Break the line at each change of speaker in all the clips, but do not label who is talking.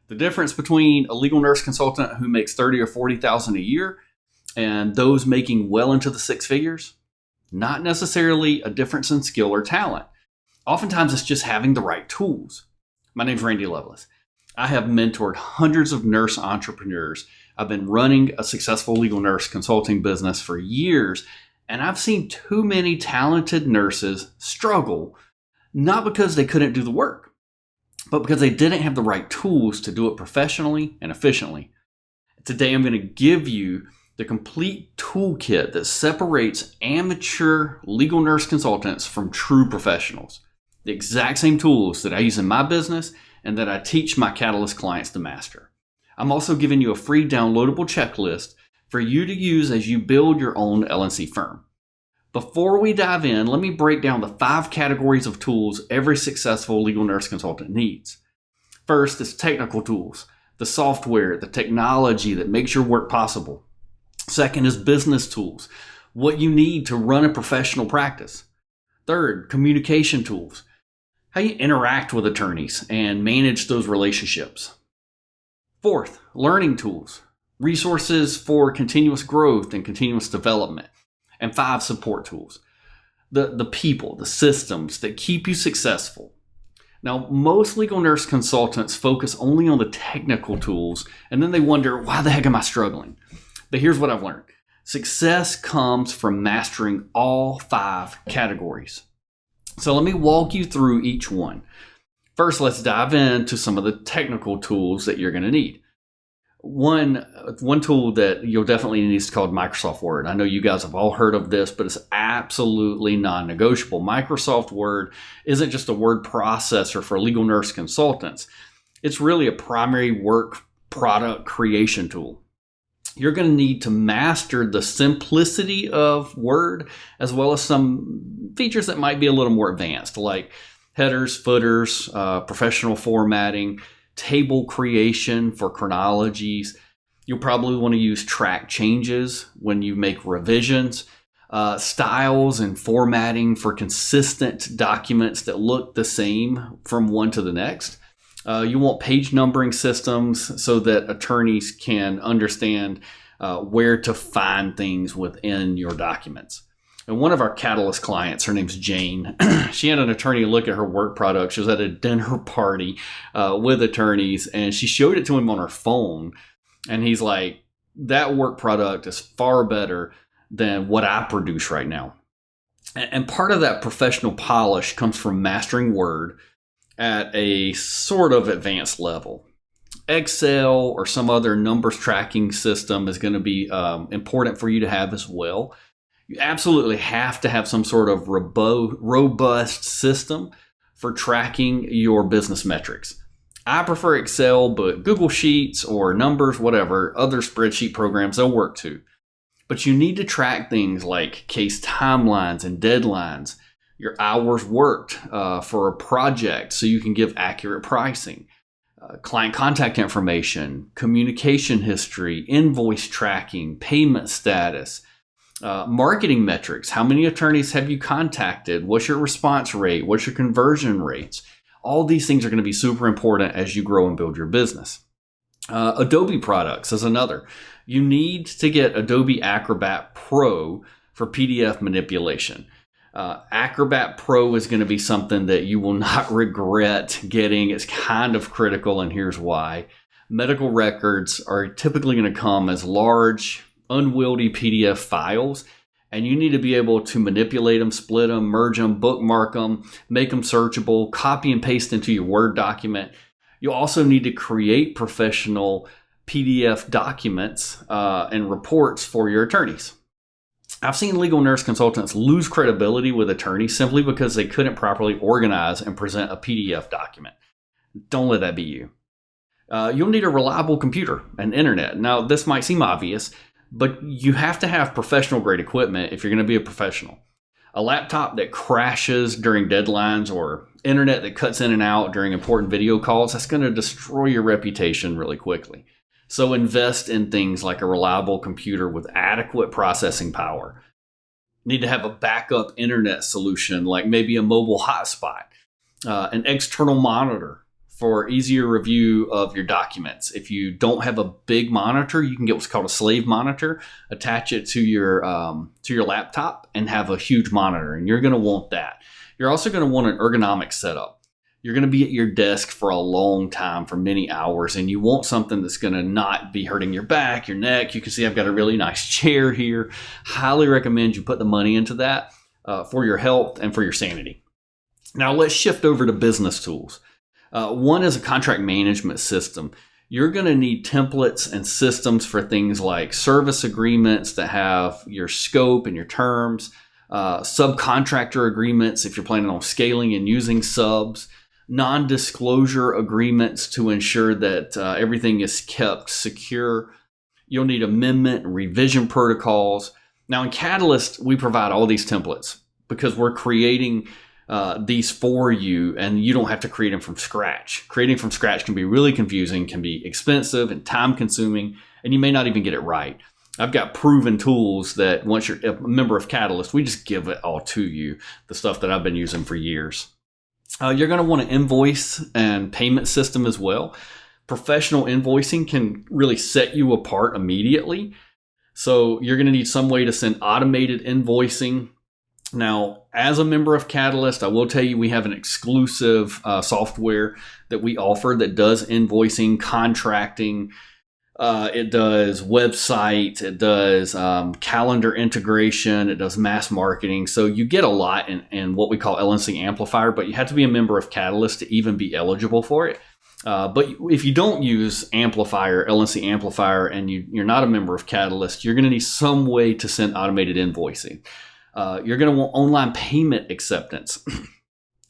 The difference between a legal nurse consultant who makes $30,000 or $40,000 a year and those making well into the six figures, not necessarily a difference in skill or talent. Oftentimes it's just having the right tools. My name's Randy Lovelace. I have mentored hundreds of nurse entrepreneurs. I've been running a successful legal nurse consulting business for years, and I've seen too many talented nurses struggle, not because they couldn't do the work, but because they didn't have the right tools to do it professionally and efficiently. Today, I'm going to give you the complete toolkit that separates amateur legal nurse consultants from true professionals. The exact same tools that I use in my business and that I teach my Catalyst clients to master. I'm also giving you a free downloadable checklist for you to use as you build your own LNC firm. Before we dive in, let me break down the 5 categories of tools every successful legal nurse consultant needs. First is technical tools, the software, the technology that makes your work possible. Second is business tools, what you need to run a professional practice. Third, communication tools, how you interact with attorneys and manage those relationships. Fourth, learning tools, resources for continuous growth and continuous development. And 5, support tools, the people, the systems that keep you successful. Now, most legal nurse consultants focus only on the technical tools, and then they wonder, why the heck am I struggling? But here's what I've learned. Success comes from mastering all 5 categories. So let me walk you through each one. First, let's dive into some of the technical tools that you're going to need. One tool that you'll definitely need is called Microsoft Word. I know you guys have all heard of this, but it's absolutely non-negotiable. Microsoft Word isn't just a word processor for legal nurse consultants. It's really a primary work product creation tool. You're going to need to master the simplicity of Word, as well as some features that might be a little more advanced, like headers, footers, professional formatting, table creation for chronologies. You'll probably want to use track changes when you make revisions, styles and formatting for consistent documents that look the same from one to the next. You want page numbering systems so that attorneys can understand where to find things within your documents. And one of our Catalyst clients, her name's Jane, she had an attorney look at her work product. She was at a dinner party with attorneys, and she showed it to him on her phone. And he's like, that work product is far better than what I produce right now. And part of that professional polish comes from mastering Word at a sort of advanced level. Excel or some other numbers tracking system is going to be important for you to have as well. You absolutely have to have some sort of robust system for tracking your business metrics. I prefer Excel, but Google Sheets or Numbers, whatever, other spreadsheet programs, they'll work too. But you need to track things like case timelines and deadlines, your hours worked for a project so you can give accurate pricing, client contact information, communication history, invoice tracking, payment status, marketing metrics. How many attorneys have you contacted? What's your response rate? What's your conversion rates? All these things are going to be super important as you grow and build your business. Adobe products is another. You need to get Adobe Acrobat Pro for PDF manipulation. Acrobat Pro is going to be something that you will not regret getting. It's kind of critical, and here's why. Medical records are typically going to come as large, unwieldy PDF files, and you need to be able to manipulate them, split them, merge them, bookmark them, make them searchable, copy and paste into your Word document. You also need to create professional PDF documents and reports for your attorneys. I've seen legal nurse consultants lose credibility with attorneys simply because they couldn't properly organize and present a PDF document. Don't let that be you. You'll need a reliable computer and internet. Now, this might seem obvious, but you have to have professional grade equipment if you're going to be a professional. A laptop that crashes during deadlines or internet that cuts in and out during important video calls, that's going to destroy your reputation really quickly. So invest in things like a reliable computer with adequate processing power. Need to have a backup internet solution, like maybe a mobile hotspot, an external monitor, for easier review of your documents. If you don't have a big monitor, you can get what's called a slave monitor, attach it to your laptop and have a huge monitor, and you're going to want that. You're also going to want an ergonomic setup. You're going to be at your desk for a long time, for many hours, and you want something that's going to not be hurting your back, your neck. You can see I've got a really nice chair here. Highly recommend you put the money into that for your health and for your sanity. Now let's shift over to business tools. One is a contract management system. You're going to need templates and systems for things like service agreements that have your scope and your terms, subcontractor agreements if you're planning on scaling and using subs, non-disclosure agreements to ensure that everything is kept secure. You'll need amendment and revision protocols. Now in Catalyst, we provide all these templates because we're creating these for you, and you don't have to create them from scratch. Creating from scratch can be really confusing, can be expensive and time consuming, and you may not even get it right. I've got proven tools that once you're a member of Catalyst, we just give it all to you, the stuff that I've been using for years. You're going to want an invoice and payment system as well. Professional invoicing can really set you apart immediately. So you're going to need some way to send automated invoicing. Now, as a member of Catalyst, I will tell you we have an exclusive software that we offer that does invoicing, contracting. It does website, it does calendar integration, it does mass marketing. So you get a lot in what we call LNC Amplifier, but you have to be a member of Catalyst to even be eligible for it. But if you don't use LNC Amplifier, and you're not a member of Catalyst, you're going to need some way to send automated invoicing. You're going to want online payment acceptance.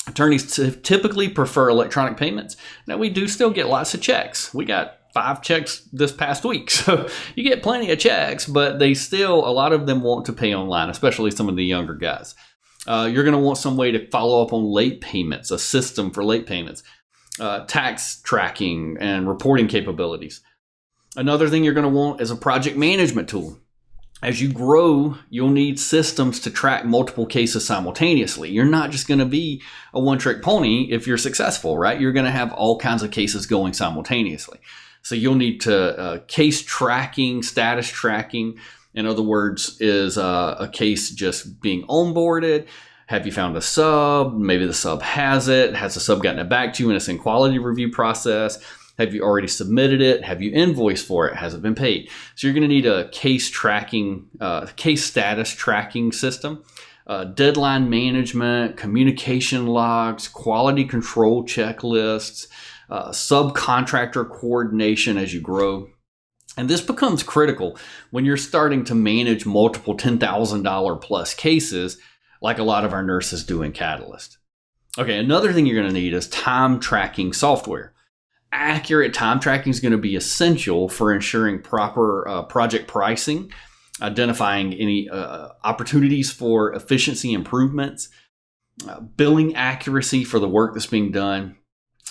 Attorneys typically prefer electronic payments. Now, we do still get lots of checks. We got 5 checks this past week. So you get plenty of checks, but a lot of them want to pay online, especially some of the younger guys. You're going to want some way to follow up on late payments, a system for late payments, tax tracking and reporting capabilities. Another thing you're going to want is a project management tool. As you grow, you'll need systems to track multiple cases simultaneously. You're not just going to be a one-trick pony if you're successful, right? You're going to have all kinds of cases going simultaneously. So you'll need to case tracking, status tracking. In other words, is a case just being onboarded? Have you found a sub? Maybe the sub has it. Has the sub gotten it back to you and it's in quality review process? Have you already submitted it? Have you invoiced for it? Has it been paid? So you're going to need a case tracking, case status tracking system, deadline management, communication logs, quality control checklists, subcontractor coordination as you grow. And this becomes critical when you're starting to manage multiple $10,000 plus cases like a lot of our nurses do in Catalyst. Okay, another thing you're going to need is time tracking software. Accurate time tracking is going to be essential for ensuring proper project pricing, identifying any opportunities for efficiency improvements, billing accuracy for the work that's being done,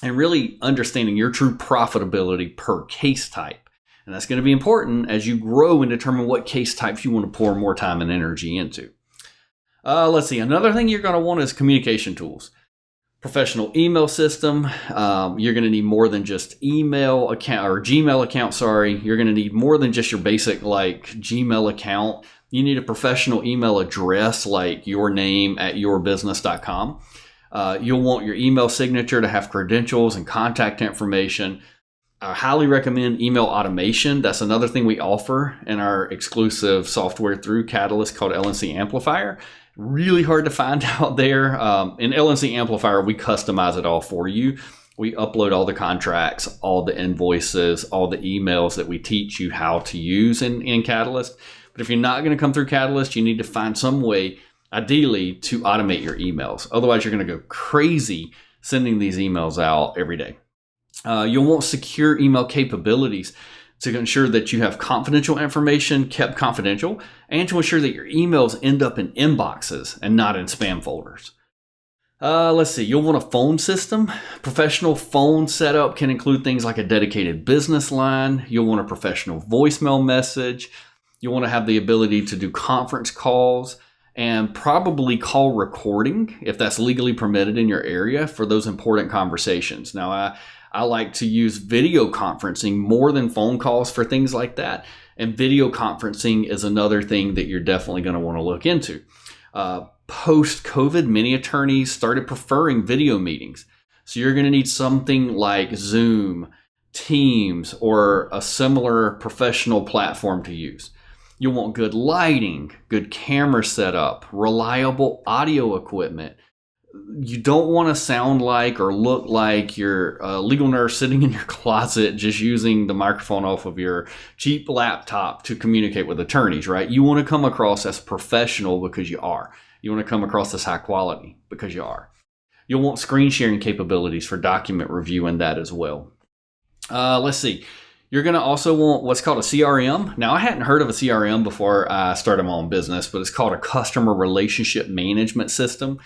and really understanding your true profitability per case type. And that's going to be important as you grow and determine what case types you want to pour more time and energy into. Let's see. Another thing you're going to want is communication tools. Professional email system. You're going to need more than just email account or Gmail account. You're going to need more than just your basic like Gmail account. You need a professional email address like your name at yourbusiness.com. You'll want your email signature to have credentials and contact information. I highly recommend email automation. That's another thing we offer in our exclusive software through Catalyst called LNC Amplifier. Really hard to find out there. In LNC Amplifier, we customize it all for you. We upload all the contracts, all the invoices, all the emails that we teach you how to use in Catalyst. But if you're not going to come through Catalyst, you need to find some way, ideally, to automate your emails. Otherwise, you're going to go crazy sending these emails out every day. You'll want secure email capabilities to ensure that you have confidential information kept confidential, and to ensure that your emails end up in inboxes and not in spam folders. Let's see, you'll want a phone system. Professional phone setup can include things like a dedicated business line. You'll want a professional voicemail message. You'll want to have the ability to do conference calls and probably call recording if that's legally permitted in your area for those important conversations. Now, I like to use video conferencing more than phone calls for things like that. And video conferencing is another thing that you're definitely going to want to look into. Post-COVID, many attorneys started preferring video meetings. So you're going to need something like Zoom, Teams, or a similar professional platform to use. You'll want good lighting, good camera setup, reliable audio equipment. You don't want to sound like or look like you're a legal nurse sitting in your closet just using the microphone off of your cheap laptop to communicate with attorneys, right? You want to come across as professional because you are. You want to come across as high quality because you are. You'll want screen sharing capabilities for document review and that as well. Let's see. You're going to also want what's called a CRM. Now, I hadn't heard of a CRM before I started my own business, but it's called a customer relationship management system.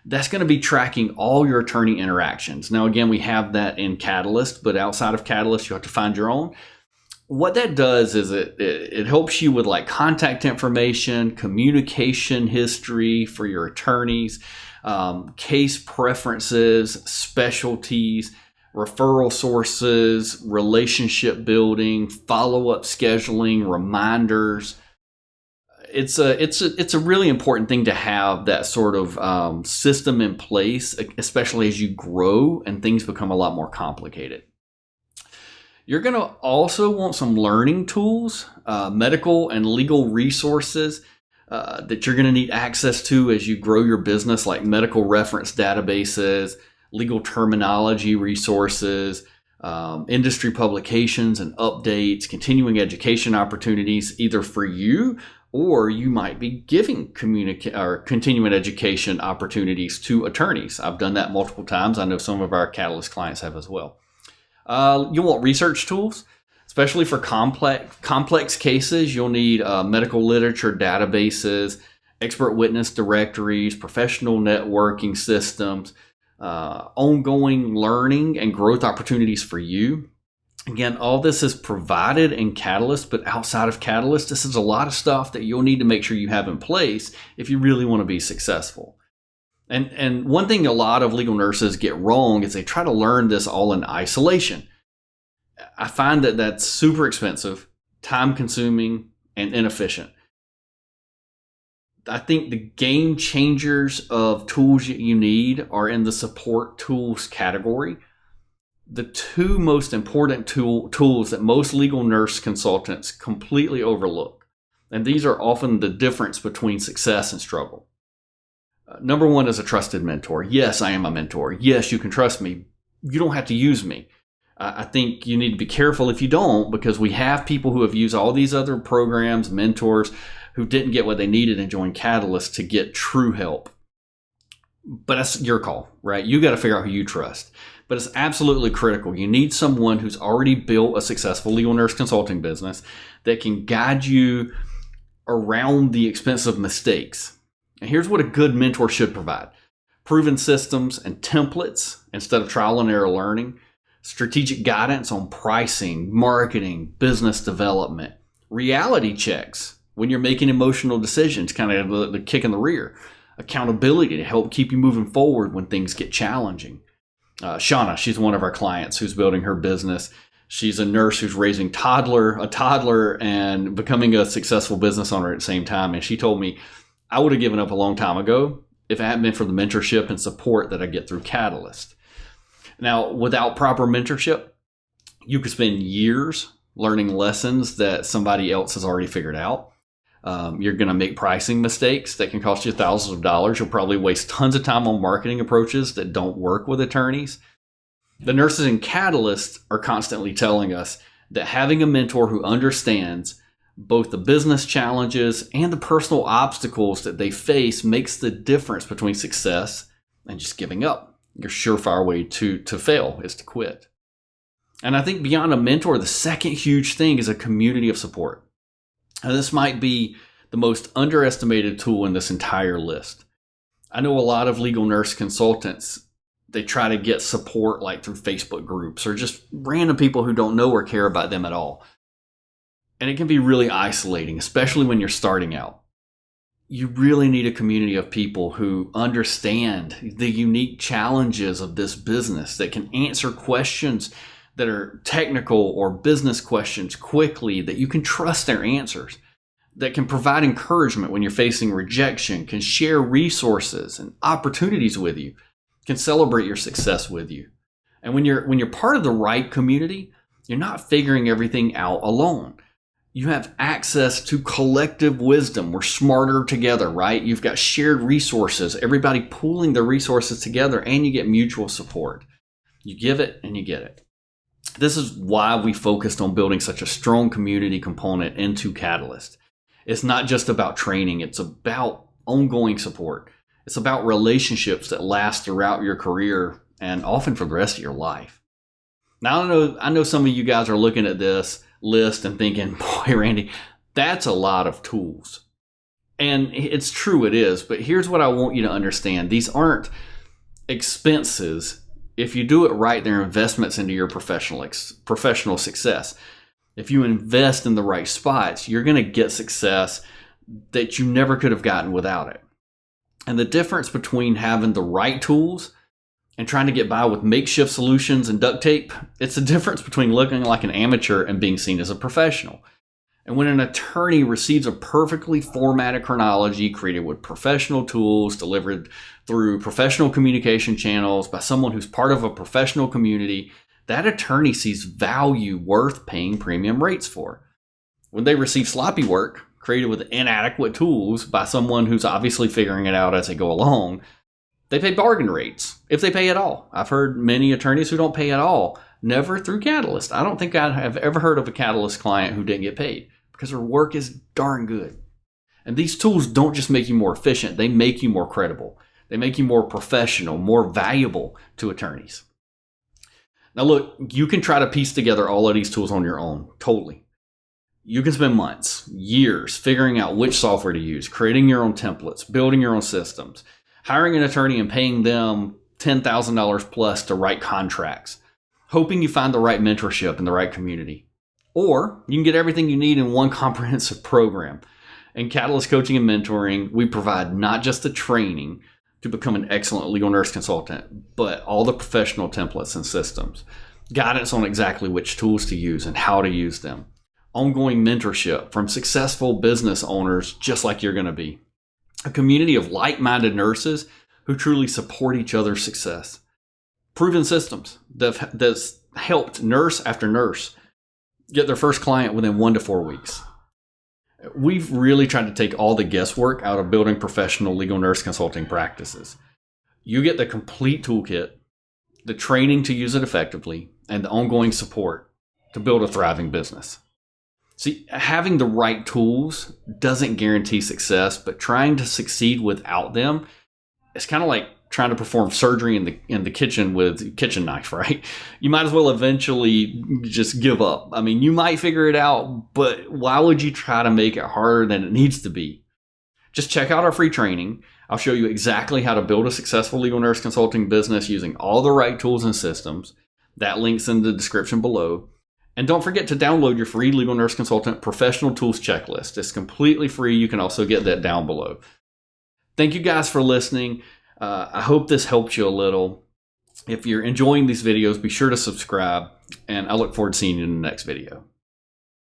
That's going to be tracking all your attorney interactions. Now, again, we have that in Catalyst, but outside of Catalyst, you have to find your own. What that does is it helps you with like contact information, communication history for your attorneys, case preferences, specialties, referral sources, relationship building, follow-up scheduling, reminders. It's a really important thing to have that sort of system in place, especially as you grow and things become a lot more complicated. You're going to also want some learning tools, medical and legal resources that you're going to need access to as you grow your business, like medical reference databases, legal terminology resources, industry publications and updates, continuing education opportunities, either for you or you might be giving continuing education opportunities to attorneys. I've done that multiple times. I know some of our Catalyst clients have as well. You'll want research tools, especially for complex cases. You'll need medical literature databases, expert witness directories, professional networking systems, ongoing learning and growth opportunities for you. Again, all this is provided in Catalyst, but outside of Catalyst, this is a lot of stuff that you'll need to make sure you have in place if you really want to be successful. And one thing a lot of legal nurses get wrong is they try to learn this all in isolation. I find that that's super expensive, time consuming, and inefficient. I think the game changers of tools you need are in the support tools category. The two most important tools that most legal nurse consultants completely overlook, and these are often the difference between success and struggle. Number one is a trusted mentor. Yes, I am a mentor. Yes, you can trust me. You don't have to use me. I think you need to be careful if you don't, because we have people who have used all these other programs, mentors, who didn't get what they needed and joined Catalyst to get true help. But that's your call, right? You got to figure out who you trust. But it's absolutely critical. You need someone who's already built a successful legal nurse consulting business that can guide you around the expensive mistakes. And here's what a good mentor should provide: proven systems and templates instead of trial and error learning, strategic guidance on pricing, marketing, business development, reality checks when you're making emotional decisions, kind of the kick in the rear, accountability to help keep you moving forward when things get challenging. Shauna, she's one of our clients who's building her business. She's a nurse who's raising a toddler and becoming a successful business owner at the same time. And she told me, I would have given up a long time ago if it hadn't been for the mentorship and support that I get through Catalyst. Now, without proper mentorship, you could spend years learning lessons that somebody else has already figured out. You're going to make pricing mistakes that can cost you thousands of dollars. You'll probably waste tons of time on marketing approaches that don't work with attorneys. The nurses in Catalyst are constantly telling us that having a mentor who understands both the business challenges and the personal obstacles that they face makes the difference between success and just giving up. Your surefire way to fail is to quit. And I think beyond a mentor, the second huge thing is a community of support. Now, this might be the most underestimated tool in this entire list. I know a lot of legal nurse consultants, they try to get support like through Facebook groups or just random people who don't know or care about them at all. And it can be really isolating, especially when you're starting out. you really need a community of people who understand the unique challenges of this business, that can answer questions that are technical or business questions quickly, that you can trust their answers, that can provide encouragement when you're facing rejection, can share resources and opportunities with you, can celebrate your success with you. And when you're part of the right community, you're not figuring everything out alone. You have access to collective wisdom. We're smarter together, right? You've got shared resources, everybody pooling their resources together, and you get mutual support. You give it and you get it. This is why we focused on building such a strong community component into Catalyst. It's not just about training. It's about ongoing support. It's about relationships that last throughout your career and often for the rest of your life. Now, I know some of you guys are looking at this list and thinking, boy, Randy, that's a lot of tools. And it's true, it is. But here's what I want you to understand. These aren't expenses. If you do it right, they're investments into your professional success. If you invest in the right spots, you're going to get success that you never could have gotten without it. And the difference between having the right tools and trying to get by with makeshift solutions and duct tape, it's the difference between looking like an amateur and being seen as a professional. And when an attorney receives a perfectly formatted chronology created with professional tools delivered through professional communication channels by someone who's part of a professional community, that attorney sees value worth paying premium rates for. When they receive sloppy work created with inadequate tools by someone who's obviously figuring it out as they go along, they pay bargain rates, if they pay at all. I've heard many attorneys who don't pay at all, never through Catalyst. I don't think I have ever heard of a Catalyst client who didn't get paid because their work is darn good. And these tools don't just make you more efficient, they make you more credible. They make you more professional, more valuable to attorneys. Now look, you can try to piece together all of these tools on your own, totally. You can spend months, years figuring out which software to use, creating your own templates, building your own systems, hiring an attorney and paying them $10,000 plus to write contracts, hoping you find the right mentorship in the right community. Or you can get everything you need in one comprehensive program. In Catalyst Coaching and Mentoring, we provide not just the training to become an excellent legal nurse consultant, but all the professional templates and systems, guidance on exactly which tools to use and how to use them, ongoing mentorship from successful business owners just like you're going to be, a community of like-minded nurses who truly support each other's success, proven systems that's helped nurse after nurse get their first client within 1 to 4 weeks. We've really tried to take all the guesswork out of building professional legal nurse consulting practices. You get the complete toolkit, the training to use it effectively, and the ongoing support to build a thriving business. See, having the right tools doesn't guarantee success, but trying to succeed without them, it's kind of like trying to perform surgery in the kitchen with a kitchen knife, right? You might as well eventually just give up. I mean, you might figure it out, but why would you try to make it harder than it needs to be? Just check out our free training. I'll show you exactly how to build a successful legal nurse consulting business using all the right tools and systems. That link's in the description below. And don't forget to download your free Legal Nurse Consultant Professional Tools Checklist. It's completely free. You can also get that down below. Thank you guys for listening. I hope this helped you a little. If you're enjoying these videos, be sure to subscribe, and I look forward to seeing you in the next video.